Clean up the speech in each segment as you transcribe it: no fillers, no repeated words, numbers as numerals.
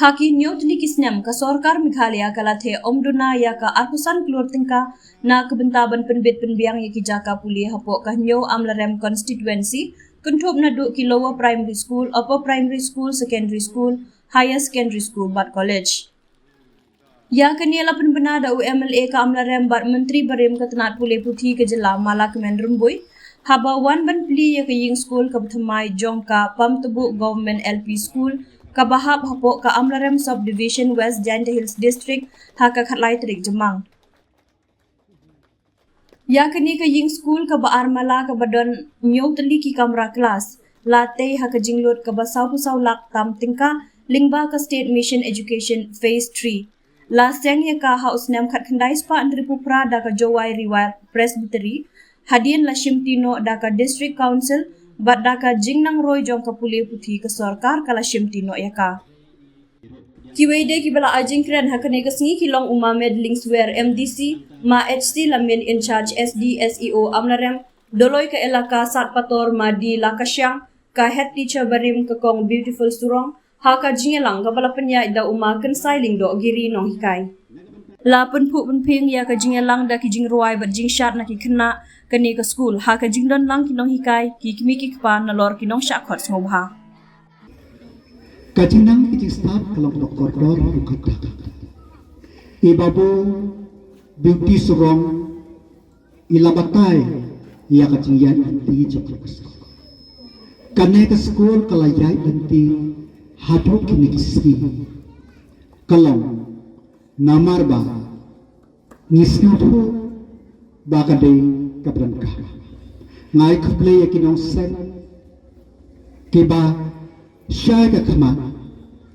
Haki nyot likisnem ka Sorkar Meghalaya kalathe omduna ya ka arpusan keluar tingka na kebentaban penbit penbiang ya ki jaka puli hapo ka nyo amlarem constituency kuntup na du ki lower primary school, upper primary school, secondary school, higher secondary school but college. Ya kaniala penbenada UMLA ka amlarem bat menteri barim ka tenat puli puthi ke jela malak menrumbui haba wan ban pli ya ke ying school ka bthamai jongka pam tebu government LP school kabahap hapo ka amlarem subdivision West Janda Hills district haka khatlai trik jemang. Ya kini ka ying school ka baar mala ka badon nyow teli ki kamra kelas late haka jinglot ka basau pusau lak tam tingka lingba ka state mission education phase 3 la seng ya ka house nam khat khandai spa andri pupra da ka jowai riwayat presbytery hadian la shimtino da ka district council bat da ka jingnang roy jong ka puli puthi ka sarkar kala shimtino ya ka kiwede ki bala ajing kran hakane ka singi kilong umamed linkswear MDC ma HC lamin in charge SD SEO amlarem doloy ka elaka sat pator ma di lakasyang ka head teacher barim ka kong beautiful surong haka jingelang ka bala penya da uma kan sailing do giri no hikai la penpu penping ya ka jingelang da ki jingruai bat jingshat na ki khna kani ka school haka jingdon lang ki no hikai ki kimi ki pa na lor ki nong sha khot ngobha Kajinang iti start kalau doktor bukat ibabu beauty surong ilabatai ia kajingan anti joklas kane ke school kalayai anti hadro kini kisi kalau namar ba nisnatu bakade kabrangka ngai kuple yakinong sen kiba Syai ka kama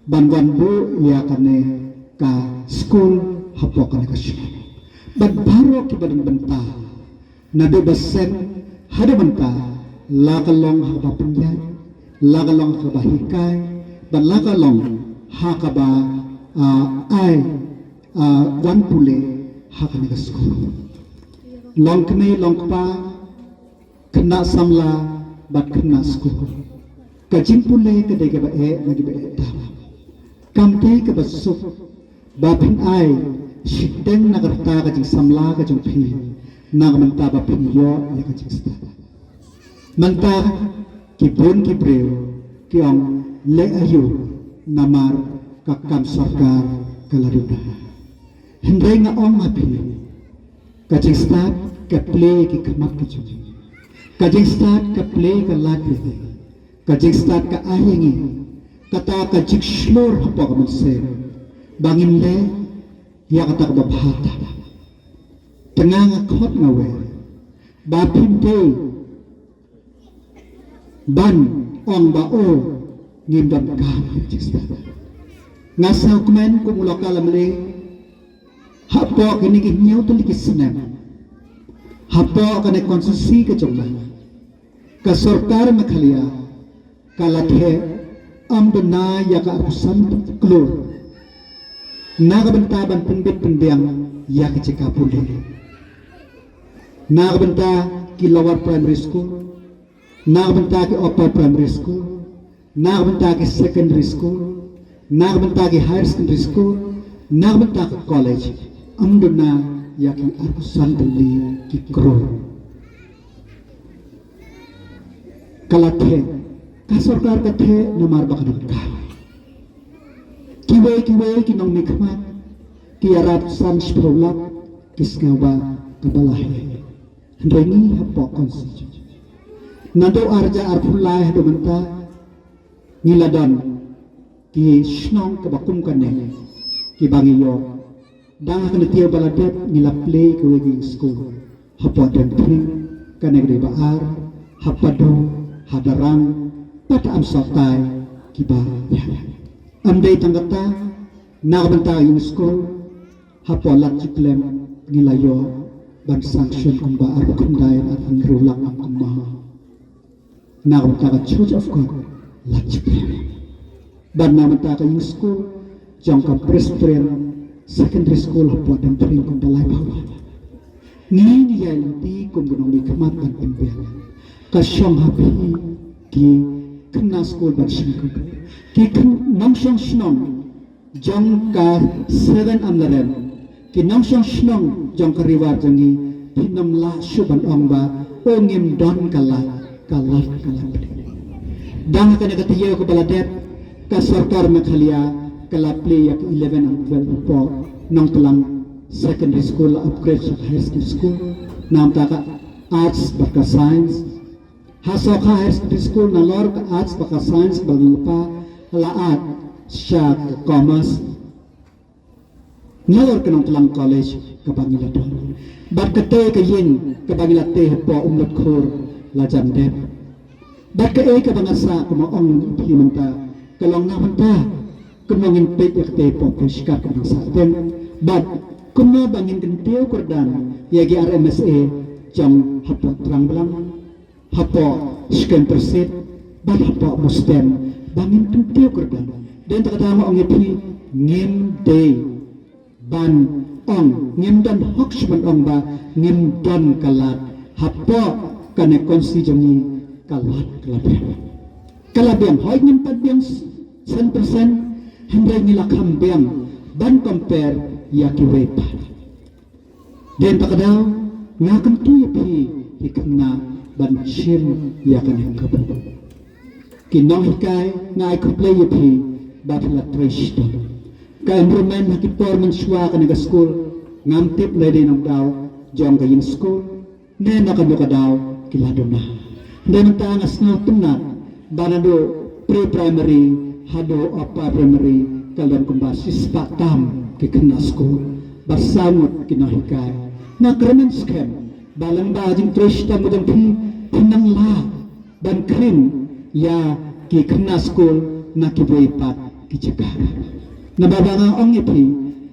banwan bu ya kane ka school hapo kane ka syai ban baro ki ban benta nade basen hada benta la kalong haba penjai la kalong haba hikai ban la kalong hakaba ai wan pule hakane ka school long kene long pa kena samla bat kena school kajin pule kedai ke bae lagi bae dah kamte ke basuk bapin ai shiteng nagarta kajing samla kajing phi nag manta bapin yo ya kajing sta manta ki bon ki breu ki ong le ayu namar kakam sarkar kalaruda hendai nga ong api kajing sta ke play ki kamat kajing sta ke play ke lag kajing start ka ahingi kata kajing slur hapo ka manse bangin le ya kata ka babhata tengah ngakot ngawe bapin te ban ong bao ngimdan ka kajing start ngasaw kumen kumulokal amle hapo kini kinyaw tuli kisnem hapo kane konsensi ka jomla ka sarkar Meghalaya kalathe amdana ya ka arusan klur nagabenta ban penbit penbiang ya ka ceka puli nagabenta ki lower primary school nagabenta ki upper primary school nagabenta ki secondary school nagabenta ki higher secondary school nagabenta ki college amdana ya ki arusan beli ki krur kalathe Sarkar kathe namar bakadut ka kiwe ki nong nikmat ki arat san spolak kisgawa kabalahe rengi hapo konsi nado arja arpulai hado menta niladon ki snong kabakum kane ki bangiyo dang kan tiyo baladet nila play ki wegi school hapo den pring kane gre baar hapado hadarang pada am sotai kiba amdei tanggata nagbanta yung school hapo lat chiklem nilayo ban sanction kumba ar kundayan at ang rulak ang kumba nagbanta ka Church of God lat chiklem ban nagbanta ka yung school jong ka Presbyterian secondary school hapo dan pring kumba lai bawa ni yay di kumgunong ikamat ang pimbiyan kasyong hapi ki kena school ban singkuk ki nong song snong jong ka 7 amlaren kinong shnong jong ka riwar jangi pinam la suban ong ba ongim don kalat dang ka nagatiyo ko baladet ka sarkar makhalia kalapli yak 11 and 12 po nong tulang secondary school upgrade sa high school nam ta ka arts baka science haso ka high school na lor ka arts baka science balpa laat siya commerce nalor ka nong tulang college kapangilaton bat kate ka yin kapangilate po umlot khur la jamdep bat ka ka bangasa kumaong himanta kalong namanta kumangin pet yakte po kishka kumang sa den bat kumno bangin kenteo kurdan yagi RMSA jam hapo terang belang hapo skem persit bat hapo mustem bangin kenteo kurdan dan takatama ong ipi ngim day ban ong ngim dan hoksman ong ba ngim dan kalat hapo kane konsi jangi kalat kalabiang hoy ngim padbiang 100% hendak nilakam biang ban compare yaki wepa den takadaw ngakan tu yapi hikna ban shim yakan hikabu kinong hikay ngai kuplay yapi batla trishto ka enrollment hakipor man shwa ka naga school ngamtip na din ang daw jong kayin school ne nakano ka daw kilado na den tangas no tunat banado pre-primary hado apa primary kaldan kumbasis patam kikena school barsamot kinahikay na kremen scam balang bajing trishta mo jang pinang la dan krim ya kikena school na kibuipat kichikara nababanga ong ipi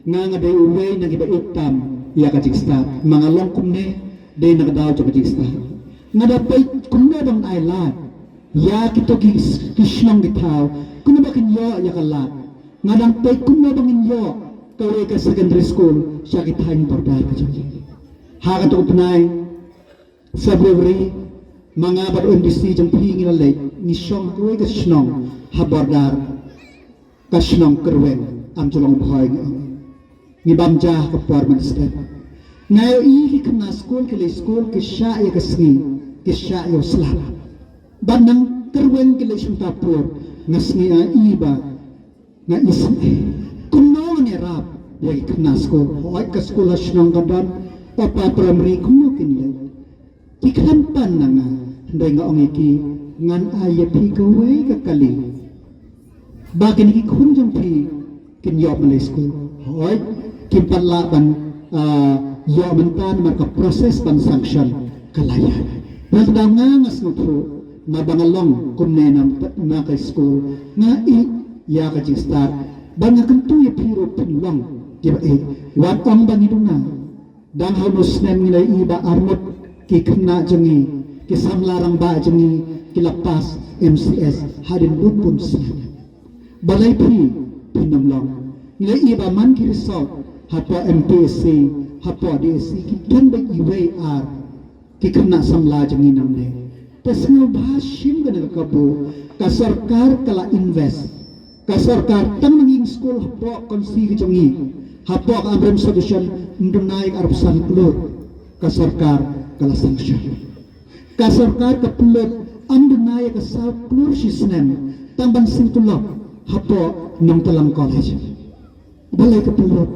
nga day uway na iba itam ya kachik start mga long kumne day nakadaw cho kachik start nga dapay kumne bang ailat ya kito kishnong gitaw kuno ba kinyo ya kalat ngadang pay kuno bang inyo kaway ka secondary school siya kitahin bordar ka dyan haka to upnay February mga badoon disi jang pihingin alay ni siyong kaway ka shnong habordar ka shnong kerwen ang tulong buhay ni bamja ka formal step ngayon ihi ka na school kisya ya kasngi kisya ya slap banang kerwen kila siyang tapur ngasngi a iba nga isip kuno ni rap yagi kena school hoy ka school asnong kadan papa primary kuno kinle iklampan na nga nday nga ong iki ngan ayat hi kaway kakali bakin iki kunjong pi kinyop malay school hoy kimpalaban yamantan marka proses ban sanction kalayan nagdangangas mo po mabangalong kumnenam na kay school nga ya ka start banga kantu ya piro pinlang diba wat ang bangido na dang halos nem nila iba armot kikna jangi kisamlarang ba jangi kilapas MCS hadin butpun siya balay pinamlang nila iba man ki result hapo MPSC hapo DSC kitan ba IWR kikna samla jangi namne tas nga bhasim ka nagakabu ka sarkar kala invest ka sarkar tang nanging school hapo konsi jangi hapo ka amrem solution ndunay arapsan klur ka sarkar kala sanction ka sarkar ka pulot andunay ka sa klur sisnem tang bansing tulok hapo nang talang college balay ka pulot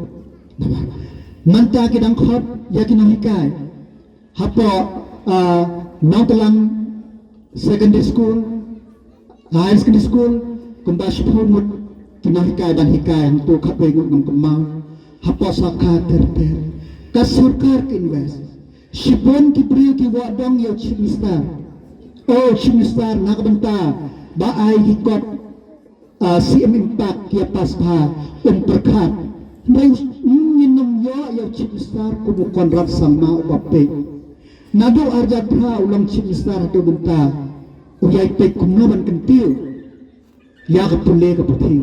manta kidang khot yakin ang hikay hapo nang talang secondary school high school kumbas pumut kinahikay dan hikay ang to kapengok ng kumaw hapo sa katerter ka sarkar ka invest shipon ki priyo ki wadong yaw chimistar chimistar nakabanta ba ay hikot CM impact kia paspa perkat may minum yaw chimistar kumukonrat sama upape nado arja pra ulang chimistar to bunta uyay pe kumnaman kentil ya kapule kaputi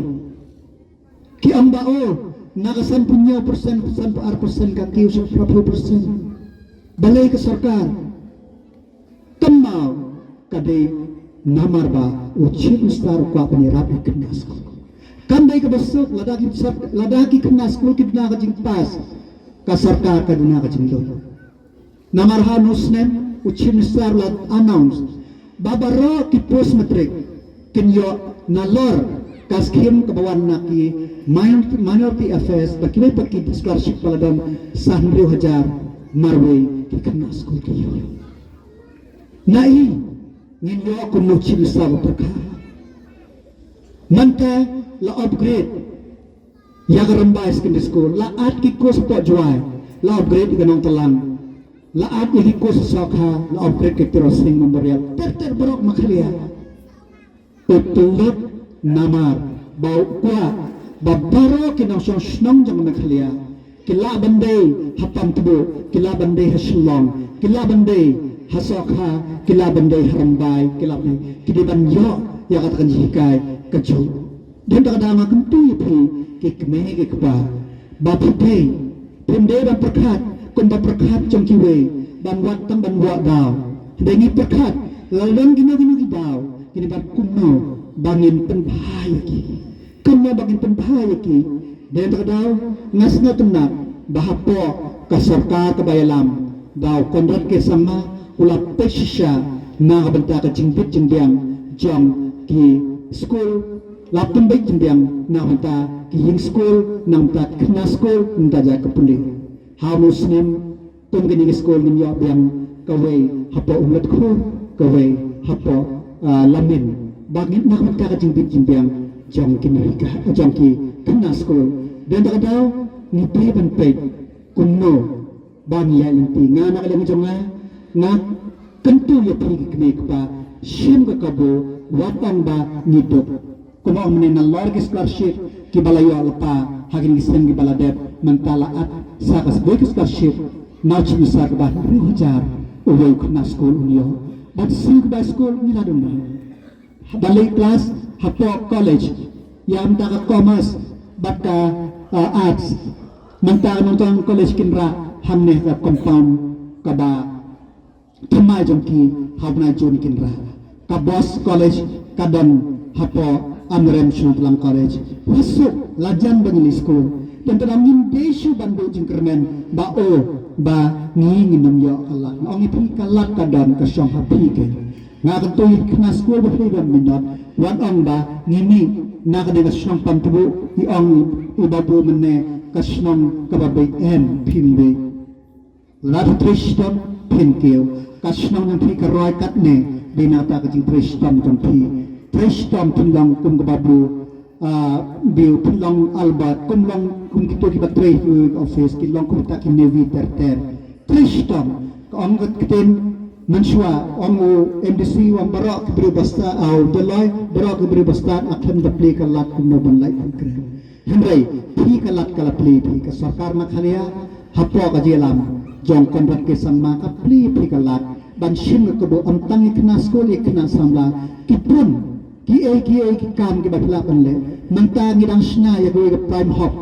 ki ambao nakasampu niyo sampu arpersen ka kiyo sa 40% balay ka sarkar tamaw kadai namar ba uchin star kwa panirap ikinas ko Kandai ka besok ladaki kena school kidna ka jing pas ka sarkar ka duna ka jing lo. Namarhan usnem Chief Minister lad announce babaro ki post matric kinyo nalor kaskim kabawan na ki minority affairs pakilay paki scholarship paladam sa 100,000 marway ki kena school kiyo. Nai ninyo kuno Chief Minister berkah. Manta la upgrade ya garambay secondary school la at ki ko spot joy la upgrade ganong talang la at ki ko sa sakha la upgrade ki terosing memorial ter borok makhalia utulot namar bau kwa babaro ki nang snong jang makhalia kila bandai hapam tubo kila bandai haslong kila bandai hasakha kila bandai harambay kila kidiban yo ya katakan hikai kacau dan kadang akan tu ke kemeh ke keba bapa pay pemde dan perkat kumba perkat jong kiwe ban wat tam ban wa daw dengi perkat lalang gino daw kini ban kuno bangin penbahaya ki kuno bangin penbahaya ki dan kadang ngasna tunak bahapo kasarka kabayalam daw konrat ke sama ulap pesisya na kabenta ka jingbit jingbiang jong ki school lapun baik jembiang na hunta ki school nang tat kena school nta ja kapuli how muslim tum gini school ni yo biang kawe hapo ulat ko kawe hapo lamin bagit na ka jingbit jembiang jong kinarika jong ki kena school dan tak daw ni pe ban pe kunno bang ya linti ngana kalang jonga na kentu ya pi kene pa sim ka kabo watang ba ngidok kuma umne na large scholarship ki balayo alpa hagin gisem ki baladep mentalaat sa kas boy scholarship na chi sa ka ba 1,000 uwe kuna school unyo but sing ba school ni la dun balay class hapo college yam da ka commerce but ka arts menta nong college kinra hamne ka compound ka ba thamai jongki habna jon kinra ka boss college kadon hapo amrem shutlam college masuk lajan bangli school dan dalam desu bandu jingkermen ba o ba ni nginum yo Allah ong ipi kalat kadon ka syong hapi ke nga katoy kna school ba freedom minot wan ong ba ngini na ka de syong pamtubu i ong ibabu menne ka syong kababay en pinbe lat tristom pinkil ka syong nang pi karoy katne binata ka jing tristom jampi tristom tunglang kum kababu biu tunglang albat kumlang kum kito ki batre office kilong kum ta ki nevi ter tristom ong katen manswa ong MDC wang barak beri basta au delay barak beri basta akan dapli kalat kum no ban lai kre hendrai pi kalat kala pli pi ka sarkar na khalia hapo ka jelam jong kontrak ke sama ka pli kalat ban shin ko bo amtang ikna school ikna samla kipun ki kam ki batla panle manta ngidang sna ya go prime hop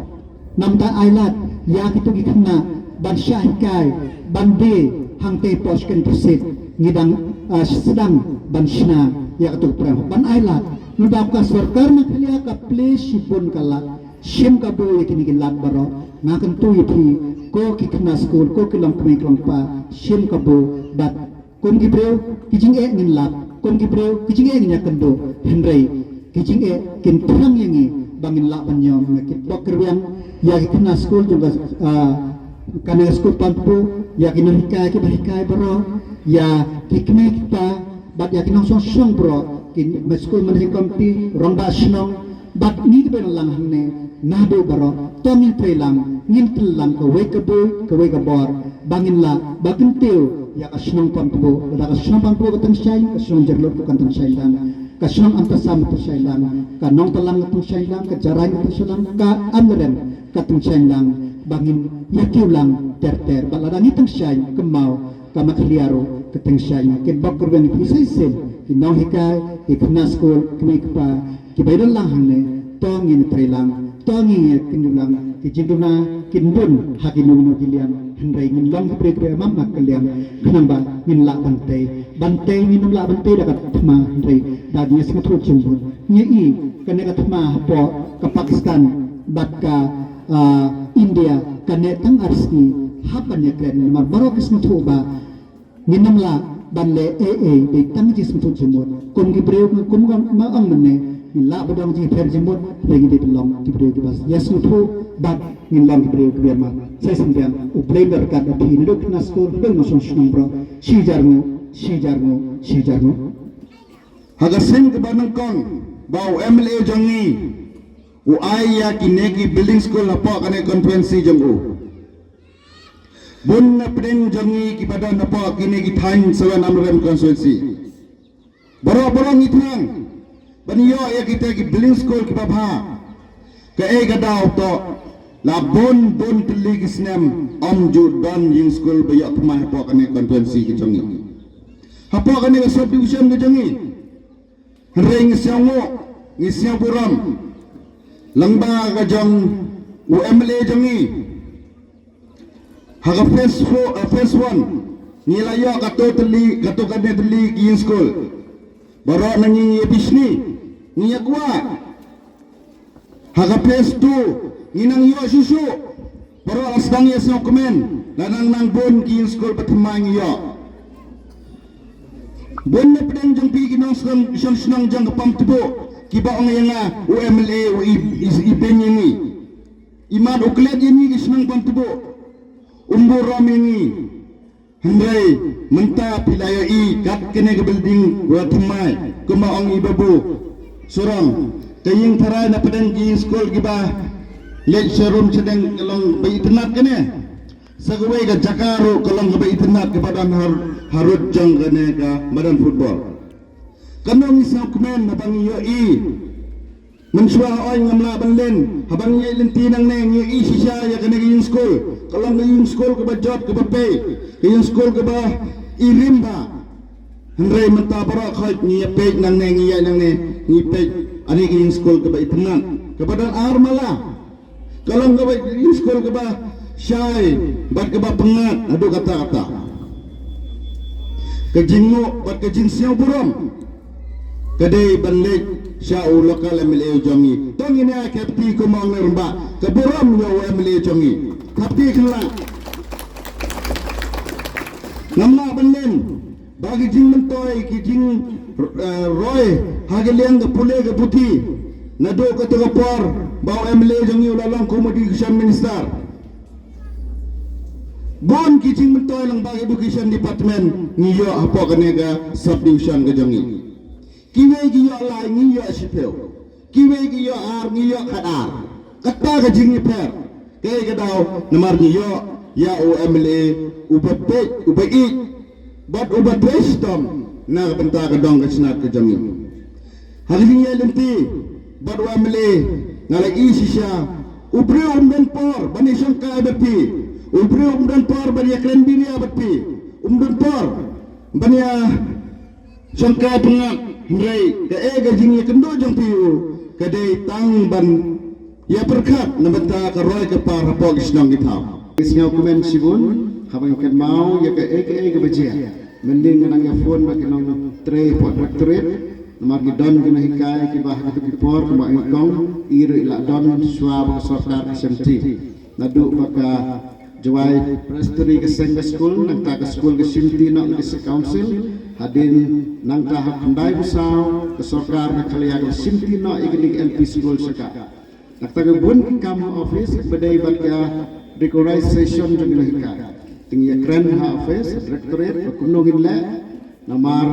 namta ailat ya kitu ikna ban syahkai ban de hangte posken persit ngidang sedang ban sna ya kitu prime hop ban ailat nudap ka sarkar na khalia ka place sipun kala sim ka bo ikini kilat baro ngakan tu ipi ko kikna school ko kilang kumiklang pa sim ka bo bat kum gibreu kijing ngin lap kum gibreu kijing ngin yakendo hendrai kijing kin perang yangi bangin lap banyom kit boker yang ya kena school juga kana school pampu ya kena hikai bro ya kikme kita bat ya kena song bro kin school menri kompi rong ba snong bat ni ben lang hangne nado bro tomil prelang ngin telang ko we ka bor bangin la bagin teu ya kasnong pampu da kasnong pampu ko tang syai kasnong jerlo ko kan tang syai lang kasnong antasam to syai lang kanong talang to syai lang ka jaray to syai lang ka amren ka tang syai lang bangin yakiw lang ter baladang itang syai kemau ka makliaro ka tang syai kin bakor ben pisisen kinong hikai ikna school knikpa kibaydan lang hangne tongin prelang tongin kinulang kijinduna kindun hakinunu kilian hendrai ngin long pre mamma kalian kenamba ngin la bantai minum la bantai dapat ma hendrai dagingnya sangat cukup nyi kene katma po ke Pakistan bat ka India kene tang arsi hapan ya kren mar barok ismutu ba nginamla banle de tang ji ismutu jimot kum ki breu kum ma ang mane la badang ji fer jimot lagi de long ki breu ki bas yasmutu bat ngilam ki breu ki ma sai simbian u blender ka da phi ndok na skor bel no son shnam bro shijarno Haga sen ke banang kong bau MLA jongi u ai ya kinegi building school apa kane konferensi jongu bun na pedeng jongi ki badan apa kinegi thain sewan amrem konferensi baro ngitnang baniyo ya kita ki building school ki babha ke e gadau to la bon teli ki snem om ju don ying school bayak mah apa kane konferensi ki jongi apa kane sub division ki jongi Ring siango ni siang buram langba ka jong UMLA jongi haga phase 1 ni layo ka kane teli yin school baro nangi bisni ni yakwa haga phase 2 ni nang yo susu baro asdang ya siang komen lanang nang bon yin school patmang yo bon na pedang jang pi kinang senang jang pam tubo kiba ong yang UMLA u iben ini iman uklet ini senang pam tubo umbu ram ini hendai menta pilaya i kat kene ke building wa thmai kuma ong ibabu surang taying thara na pedang ki school kiba lecture room sedang long bai tenat kene sagway ka jakaro kolong ka bai tenat ke badan harut jang kene ka badan football kanong isang kumen na bang iyo i mensua oy ngamla banlen habang iya lintinang neng iyo i sisya ya kene ka yung school kalong ka yung school ka ba job ka ba pay ka yung school ka ba irimba hendray mentabara khayt niya pay nang neng iya nang neng niya pay ani ka yung school ka ba itinan ka badan armala kalong ka ba yung school ka ba syai bat ka ba pengat adu kata-kata kejingo bat kejing siang buram kadai balik syau lokal MLA jongi tong ini kapti ko mang nerba ke buram yo MLA jongi kapti kala namna banlen bagi jing mentoy ki jing roy hageliang ke pule ke puti nado ke tegapor bau MLA jongi ulang komodi kisah minister bon kijing mentoy lang bagi education department ngiyo apa kanega subdivision ke jongi kiwe giyo lai ngiyo sipel kiwe giyo ar ngiyo kadar kata ke jing per kay kadaw namar ngiyo ya UMLA ubabek ubai bat ubat wisdom na benta ka dong ka sinat ka jongi halinya lenti bat UMLA ngalagi sisya ubre umben por bani sangka bepi ubre umdan por bani kren binia bepi umdan por bani sangka pengat hindai ke ega jingi kendo jong piu ke dei tang ban ya perkat nabenta ka roy ke par pog snong gitau isnya komen sibun habang ken mau ya ke ega bejia mending nang ya phone ba kinong tre pot rectorate nomor gidon kena hikai ki bah gitu kipor ma ngong iri la don swab sarkar SMT nadu baka jawai presteri ke sengga school nang ta ke school ke simti nak ke council hadin nang ta handai busau ke sarkar na khalia ke simti nak igli LP school saka nak ta ke bun kam office bedai baka decoration jeng hikai tinggi kren ha office rectorate kunongin le namar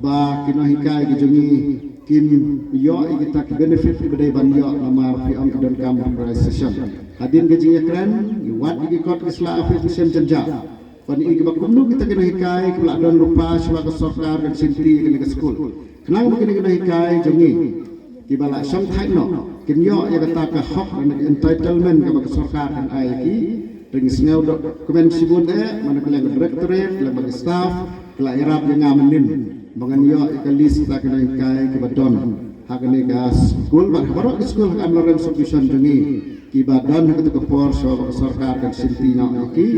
ba kinohikai ki jongi kim yo kita ki benefit bedai ban yo namar fi am don kam organization hadin gaji ekran wat ki kot isla official janja pan iki ba kumnu kita kinohikai ki la don rupa swa ka sarkar kan sinti ki ke school kenang ba kinohikai jongi ki bala sam thai no kin yo ya kata ka hak dan entitlement ka ba sarkar kan ai ki ring singau dokumen sibun mana kelang directorate lang staff kala irap yang ngamenin bangan yo ikalis ta kena kai ke badon hakane ka school barok school am loren solution dengi ki badan ke por so sarkar kan sintina ki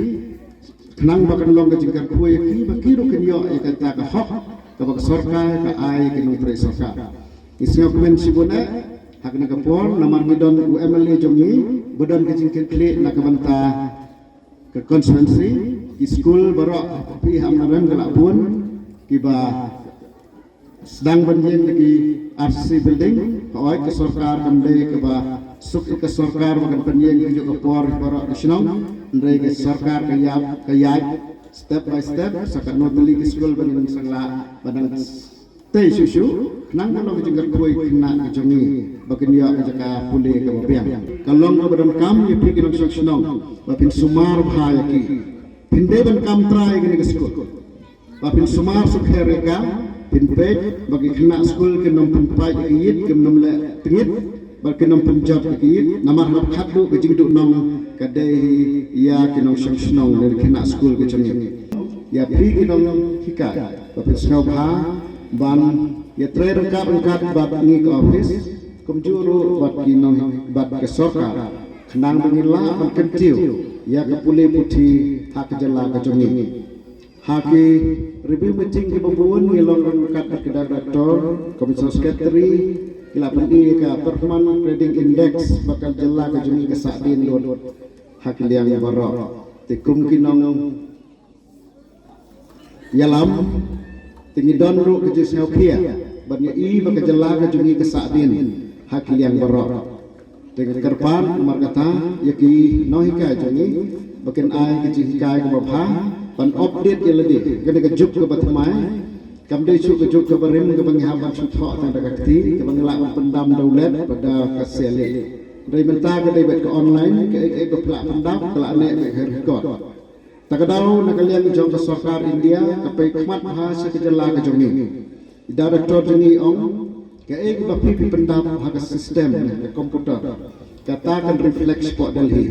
kenang bakan long ke jingkar kuy ki bakiru ken yo ikata ka hok ke sarkar ka ai ke nutri sarkar Isnya komen sibuna hak nak kapor namar midon UMLA jongi bodon kecing kekli nak banta ke konstituensi di school barok pi hamnaran galapun kiba sedang banjir lagi RC building kawai ke sarkar kamde kiba suk ke sarkar bagan penyen ke kapor barok nasional ndai ke sarkar kayat step by step sakat notali ke school banjir sangla badang tei susu nang kalau jenggar koi kena jongi bagian dia jaka pule ke babiang kalong ke badan kam ye pi kinong saksinong bapin sumar bhaya ki pinde ban kam trai ke ke school bapin sumar sukhere ka pin pej bagi kena school ke nom pempai ke yit ke nom le tingit bagi nom penjat ke yit namar hab khadu ke jingdu nom kadai ya kinong saksinong dari kena school ke jongi ya pi kinong hika bapin snow bha ban ya trader angkat bat ni ke office kumjuru bat kinong bat ke sarkar kenang bengila ban kentiu ya ke pule puti hak jala ke jongi haki review meeting ke babun ngilong angkat ke director komisar secretary ila pendi ke performance trading index bakal jala ke jongi ke sadin dot hak liang barok tikum kinong yalam tinggi don ru ke jisnya pia bannya i baka jala ke jungi ke sadin hakil yang barok dengan kerpan markata yaki nohika jungi bakin ai ke jihika ke babha ban update ya lebih kena ke juk ke batmai kamde chu ke juk ke barim ke banghaban chu tho tang dakati ke banglak pendam daulat pada kasele dari menta ke debet ke online ke beplak pendam kelak nek ke record takadau nakalian jong ke sarkar India kapai khmat bahasa ke jala ke jongi director jongi ong ke ek bapi pendap hak sistem ke komputer katakan refleks po Delhi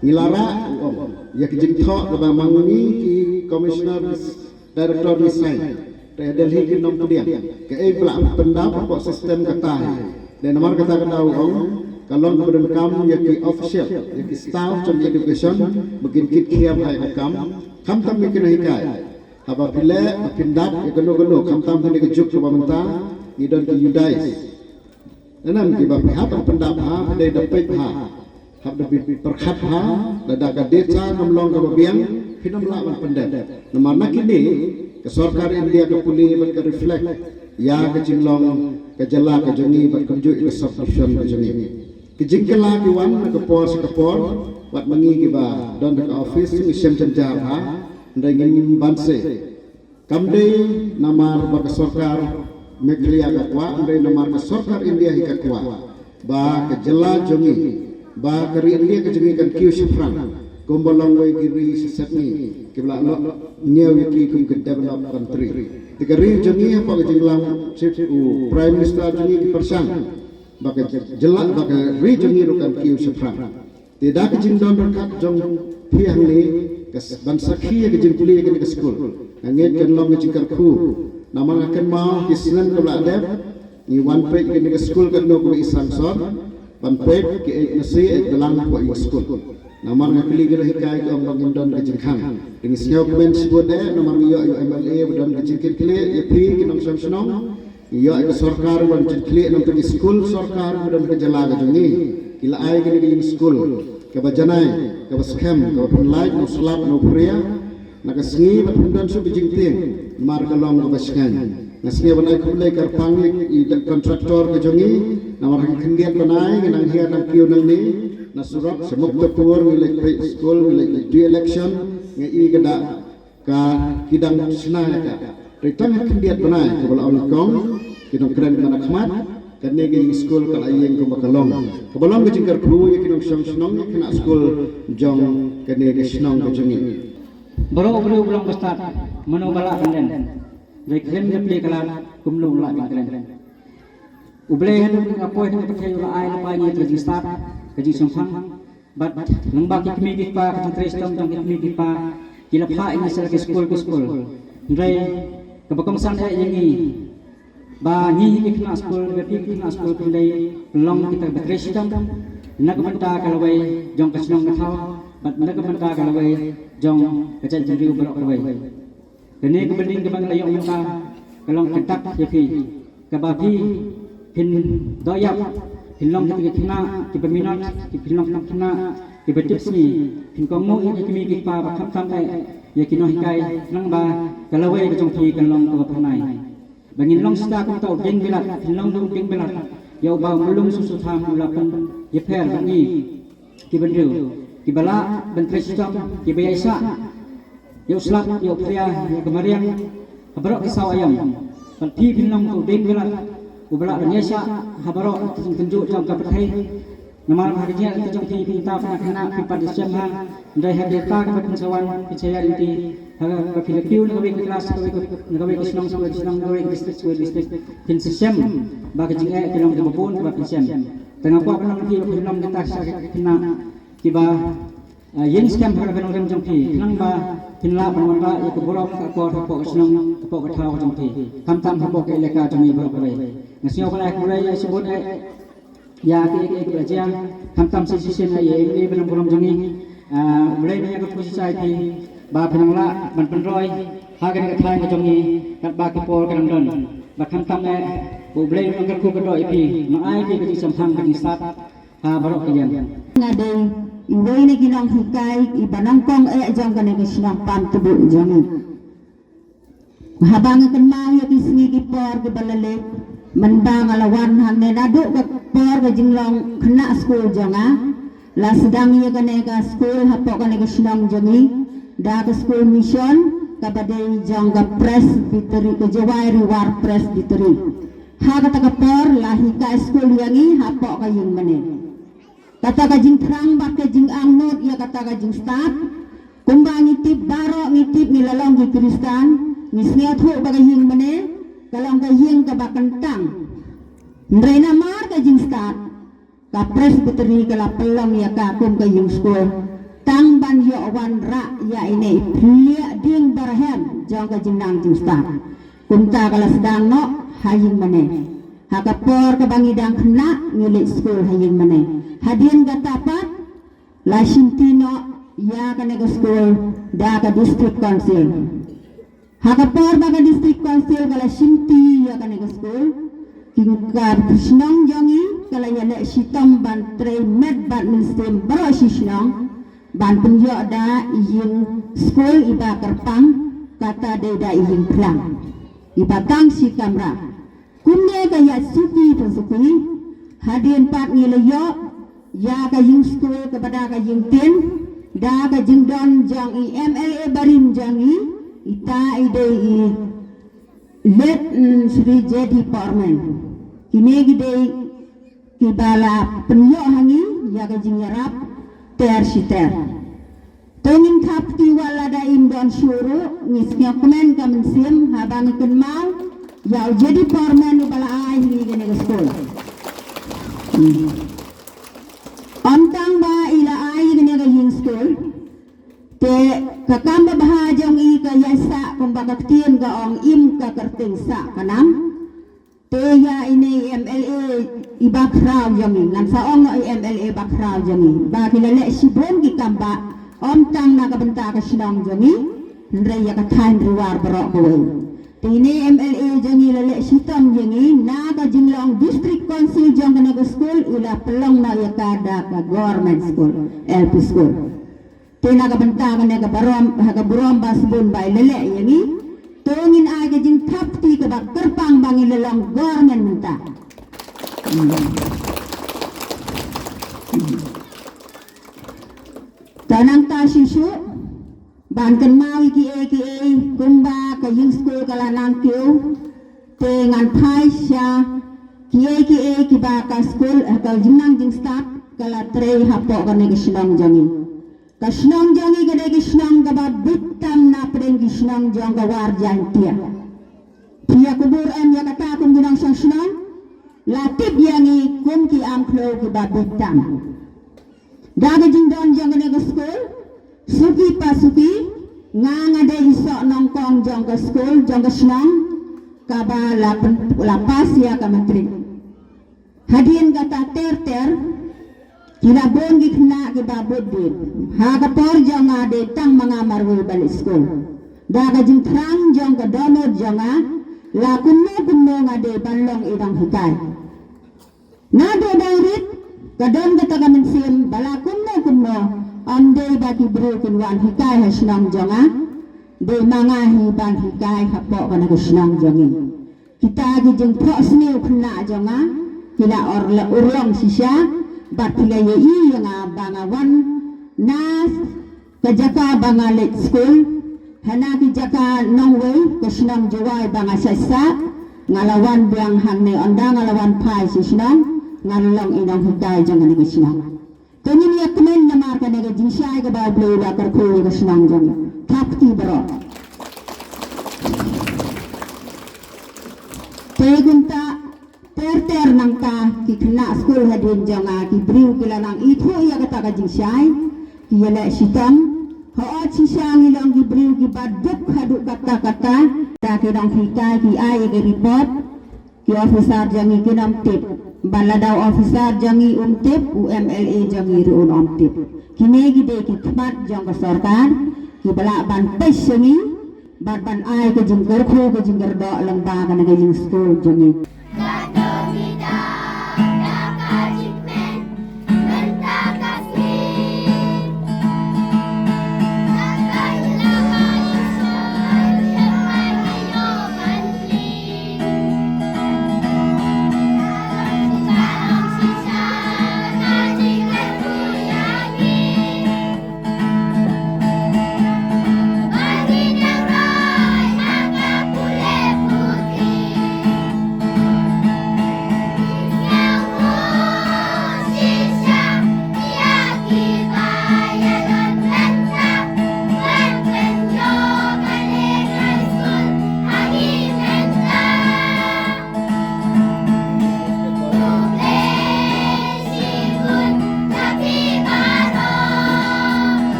nilara ya ke jing tho ke mangi ki commissioner director design Delhi ke nom pudian ke ek belak pendap po sistem kata dan nomor kata kadau ong kalau kemudian kamu yaki official yaki staff trong education mungkin kit kiam hai kam tam mikir hikai haba pile pindap ekono gono tam ni ke juk coba menta idon ki yudais nanam ki ba hapan pendap ha dei dapet ha hab dapi perkhat ha dada ka desa nomlong ka babiang hinom lawan pendat namana kini ke sarkar India ke puli ke reflect ya ke jinglong ke jala ke jongi bat kunju ke subscription ke jongi kijingkala kiwan ke por wat mangi ki ba don ke office ni sem cenjar ha ndai ngin banse kamde namar ba ke sarkar meglia ka kwa ndai namar ke sarkar India hi ka kwa ba ke jela jongi ba ke India ke jongi kan kiu shifran kombolong wai kiri sesatni kibla lo new ki kum ke develop country tikari jongi apa ke jinglang chief prime minister jongi ki persang baka jelak baka region ni rukan kiu sefran tidak ke jindon berkat jong piang ni ke bangsa kia ke jingkuli ke school angin kan long ke jingkar ku nama akan mau kisnan ke beladab ni one page ke school kan no ke isang sor one page ke nasi dalam ku school nama ngakli ke hikai ke orang jindon ke jingkang dengan siau komen sebode nama yo MLA dan ke jingkir kile ya pi ke nong sang iya ke sarkar wan jikli nang pergi school sarkar dan ke jala ke jongi kila ai ke di school ke bajanai ke baskem ke penlai no slap no pria nak sengi batundon su bijingting mar ke long ke baskan nasni wan ai kulai kar panglik i kontraktor ke jongi namar ke kendiat banai nang hia nang kiu nang ni nasurak semuk tepur milik school milik di election ngai ke da ka kidang senai ka Ritang kendiat banai kebal awal kong kinong keren mana khmat kene ge school kal ayeng ko makalong kebalong ge jingkar kru ye kinong sang snong kena school jong kene ge snong ge jongi baro bro ulang bestat mano bala kanden ge kren ge ple kala kumlu la kren uble hen apoy hen pakai ula ai la pani tri start ge ji sampang bat lembak ki mi ki pa ki tristom jong ki mi ki pa kila pha ini sel ke school ndai kebakong san yang ini ba ni ikna school berarti ikna school pendai long kita berkresidam nak menta kalawai jong kasnong ngthau bat nak menta kalawai jong kecen jeri ubrok kalawai kene kebending kebang layong menta kalong ketak yafi kebabi pin doyap pin long kita kena kita minat kita long kena kita tipsi pin kongmo ini kami kita bakam sampai ya kino hikai nang ba kalawai ke jong pi kan long ke panai bangin long sta ku tau ding bilat pin long dong ding bilat ya ba mulung susu tham ulapan ya per bangi kita berdeu kita bala bentri sistem kita biasa ya uslap ya pria ya kemarian habarok kisau ayam kan pi pin long tu ding bilat ubala Indonesia habarok tunjuk jam ka pathai namal harinya itu jong pi pinta kena pipa disem ha ndai hadeta ka pensawan percaya inti ha Filipino ngawi kelas ngawi kisnong ngawi distrik pin sistem ba kejinga kilong dibupun ba pisem tengah apa nang pi film kita kena tiba yen scam ha ka nang jong pi nang ba pinla panwan ba ya kuborok ka ko ko kisnong ko ka thau jong pi kam tam ha ke leka jami ba ko ngasio ba ko ya sebut ya ke belajar hantam sisi ya ini belum jangi mulai ni aku posisi IT ba penangla ban penroi hagan ke thai ke jangi kat ba ke por kan don ba hantam ne boleh ngar ku kedoi pi ma ai ke ke samphang ke start ha barok ke yan ngade iwei ni kinong hikai ibanang kong jang kan ke sinang pam tubu jangi habang kan mau ya kisni ki por ke balale mendang alawan hang ne nadu ke por ke jinglong kena school janga la sedang ya kane ka school hapo kane ke sinang jangi da ke school mission ka badai jang ka press biteri ke jawai riwar press biteri ha kata ka por la hika school yangi hapo ka yung mane kata ka jing terang bak ke jing angnut ya kata ka jing start kumbang ngitip baro ngitip nilalong ki Kristan nisnya thu bagai yung mane kalong ka yung ka bakantang ndray na mar ka jing start ka presbytery kala pelong ya ka kum ka yung school tang ban yo wan ra ya ini plia ding barahem jong ka jing nang jing start kum ta kala sedang no haying mane ha ka por ka bangidang kena ngilik school haying mane hadin ka tapat la shintino ya ka nego school da ka district council Hakapor baga district council kala shinti ya kanega school kingkar kisnong jongi kala yale shitom ban tre med ban ministem baro shisnong ban penyo da yin school iba kerpang kata de da yin plang iba tang si kamra kumne kaya suki suki hadin pat ngilayo ya ka yin school kepada ka yin tin da ka jingdon jong i MLA barim jongi ita ide let Sri Jadi Parmen kini gide kibala penyo hangi ya gajing yarap ter siter tongin kapti wala da imdon syuru ngisnya komen kamen sim habang ikan mau ya Jadi Parmen bala ai ni gene school ontang ba ila ai gene gajing school te kakamba bahajong i kayasa kumbakaktin ga ong im ka kerting sa kanam te ya ini MLA ibakraw jangi ngan sa ong no MLA bakraw jangi ba kilale sibon ki kamba om tang na kabenta ka sinong jangi ndre ya ka thain ruwar barok boy te ini MLA jangi lale sitam jangi na ka jinglong district council jong kana school ila pelong na ya kada ka government school LP school tina ka bentagan na ka burom basbun bay lele yangi tungin ay ka jing kapti ka ba kerpang bangi lelang government menta tanang ta sisu bankan mawi ki e kumba ka yung school kala nang kyo tengan pai sya ki e ki ba ka school ka jinang jing start kala tre hapo ka ne kisnong jangi Kasnong jangi gede kisnong gaba bitam na pren kisnong jang gawar jantia. Pia kubur em ya kata kum ginang kisnong latip yangi kum ki amklo ki ba bitam. Daga jingdon jang gede school suki pasuki nganga de iso nongkong jang ke school jang kisnong kaba lapas ya ka menteri. Hadien kata ter kila bongi kena ke babud din ha ka por jong ade tang mga marwil balik school da ka jing trang jong ka donor jong la kunno ngade balong idang hikai Nado daurit kadon kata mensim bala kumno amde baki bro kunwan hikai hasnang jonga de mangahi ban hikai hapo kana kusnang jongi kita gi jeng phok sniu khna jonga hila orla urlong sisya bat pila ye yang bangawan nas kajaka bangalet school hana ki jaka nongwei kusnang jawai banga sasa ngalawan biang hangne onda ngalawan pai sisnang ngalong inang hikai jonga ni kusnang Kanyin ya kemen namar ka nega jinsay ka ba blue la karko ka sinang jang tapti bro. Tegunta ter nang ka ki kena school hadin janga ki briu kila nang itu ya kata ka jinsay ki yala sitang ho chisang ilang ki briu ki baduk haduk kata ta ki nang hikai ki ay ki report ki officer jangi ki nam tip Baladau officer jangi umtip UMLA jangi ruun umtip kini gide ki khmat jang ka sarkar ki bala ban pes jangi ban ai ke jingkar kho ke jingkar do lamba kana ke jing school jangi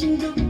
Jingle